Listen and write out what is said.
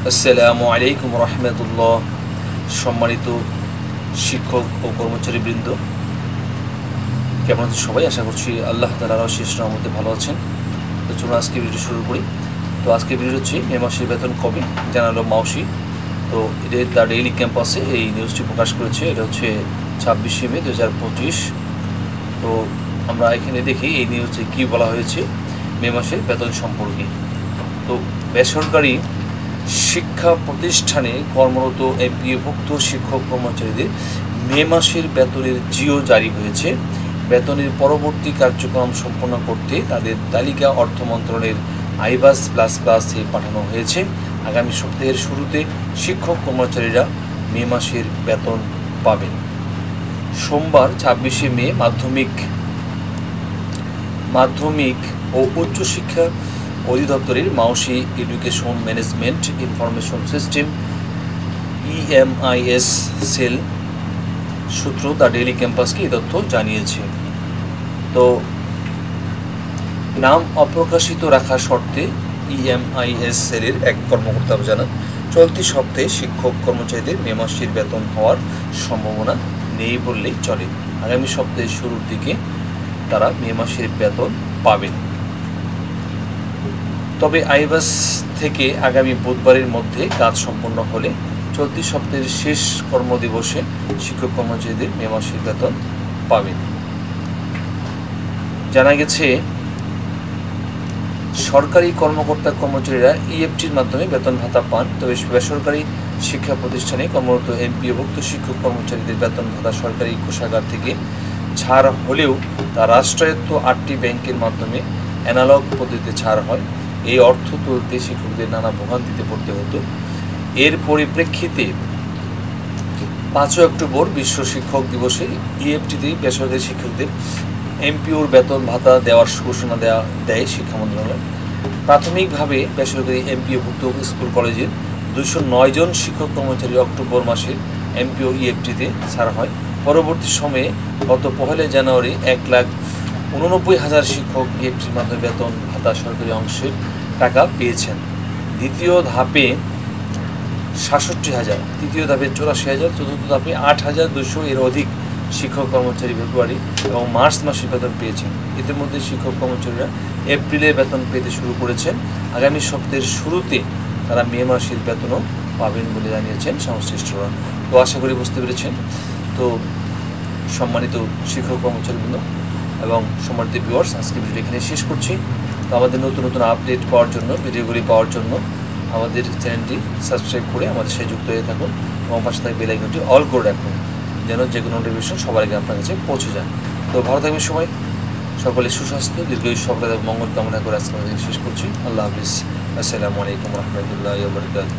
আসসালামু আলাইকুম রহমতুল্লাহ। সম্মানিত শিক্ষক ও কর্মচারীবৃন্দ, কেমন আছেন সবাই? আশা করছি আল্লাহ তাআলার অশেষ রহমতে ভালো আছেন। তো চলুন আজকে ভিডিও শুরু করি। তো আজকে ভিডিও হচ্ছে মে মাসের বেতন কবে জানালো মাউসি। তো এদের দ্য ডেইলি ক্যাম্পাসে এই নিউজটি প্রকাশ করেছে। এটা হচ্ছে 26শে মে 2025। তো আমরা এখানে দেখি এই নিউজে কী বলা হয়েছে মে মাসের বেতন সম্পর্কে। তো বেসরকারি শিক্ষা প্রতিষ্ঠানে কর্মরত এমপিওভুক্ত শিক্ষক কর্মচারীদের মে মাসের বেতনের জিও জারি হয়েছে। বেতনের পরবর্তী কার্যক্রম সম্পন্ন করতে তাদের তালিকা অর্থ মন্ত্রণালয়ের আইবাস প্লাস প্লাসে পাঠানো হয়েছে। আগামী সপ্তাহের শুরুতে শিক্ষক কর্মচারীরা মে মাসের বেতন পাবেন। সোমবার 26শে মে মাধ্যমিক ও উচ্চশিক্ষা অধিদপ্তরের মাউসি education management information system EMIS cell সূত্র দ্য ডেইলি ক্যাম্পাসকে এই তথ্য জানিয়েছে। তো নাম অপ্রকাশিত রাখার শর্তে EMIS সেলের এক কর্মকর্তা জানান, চলতি সপ্তাহে শিক্ষক কর্মচারীদের মে মাসের বেতন হওয়ার সম্ভাবনা নেই বললেই চলে। আগামী সপ্তাহের শুরুর দিকে তারা মে মাসের বেতন পাবেন। তবে আইবাস থেকে আগামী বুধবারের মধ্যে কাজ সম্পন্ন হলে চলতি সপ্তাহের শেষ কর্মদিবসে শিক্ষক কর্মচারীদের মে মাসের বেতন পাবেন। জানা গেছে, সরকারি কর্মকর্তা কর্মচারীরা EFTর মাধ্যমে বেতন ভাতা পান। তবে বেসরকারি শিক্ষা প্রতিষ্ঠানে কর্মরত এমপিওভুক্ত শিক্ষক কর্মচারীদের বেতন ভাতা সরকারি কোষাগার থেকে ছাড় হলেও তা রাষ্ট্রায়ত্ত 8টি ব্যাংকের মাধ্যমে অ্যানালগ পদ্ধতিতে ছাড় হয়। এই অর্থ তুলতে শিক্ষকদের নানা ভোগান্তিতে পড়তে হতো। এর পরিপ্রেক্ষিতে 5 অক্টোবর বিশ্ব শিক্ষক দিবসে EFTতে বেসরকারি শিক্ষকদের এমপিওর বেতন ভাতা দেওয়ার ঘোষণা দেয় শিক্ষা মন্ত্রণালয়। প্রাথমিকভাবে বেসরকারি এমপিওভুক্ত স্কুল কলেজের 209 জন শিক্ষক কর্মচারী অক্টোবর মাসে এমপিও EFTতে ছাড় হয়। পরবর্তী সময়ে গত 1 জানুয়ারি 1,89,000 শিক্ষক EFTর মাধ্যমে বেতন ভাতা সরকারি অংশের টাকা পেয়েছেন। দ্বিতীয় ধাপে 67,000, তৃতীয় ধাপে 84,000, চতুর্থ ধাপে 8,200 এর অধিক শিক্ষক কর্মচারী ফেব্রুয়ারি এবং মার্চ মাসে বেতন পেয়েছেন। ইতিমধ্যে শিক্ষক কর্মচারীরা এপ্রিলে বেতন পেতে শুরু করেছেন। আগামী সপ্তাহের শুরুতে তারা মে মাসের বেতনও পাবেন বলে জানিয়েছেন সংশ্লিষ্টরা। তো আশা করি বুঝতে পেরেছেন। তো সম্মানিত শিক্ষক কর্মচারীবৃন্দ এবং সম্মানিত ভিউয়ার্স, আজকে ভিডিও এখানে শেষ করছি। তো আমাদের নতুন নতুন আপডেট পাওয়ার জন্য, ভিডিওগুলি পাওয়ার জন্য আমাদের চ্যানেলটি সাবস্ক্রাইব করে আমাদের সাথে যুক্ত হয়ে থাকুন এবং পাশে থাকা বেল আইকনটি অল করে রাখুন, যেন যে কোনো নোটিফিকেশন সবার আগে আপনার কাছে পৌঁছে যায়। তো ভালো থাকবেন সবাই, সকলে সুস্বাস্থ্য দীর্ঘায়ু সফলতা এবং মঙ্গল কামনা করে আজকে আমাদের শেষ করছি। আল্লাহ হাফিজ। আসসালামু আলাইকুম রহমতুল্লাহি ওয়া বারাকাতুহু।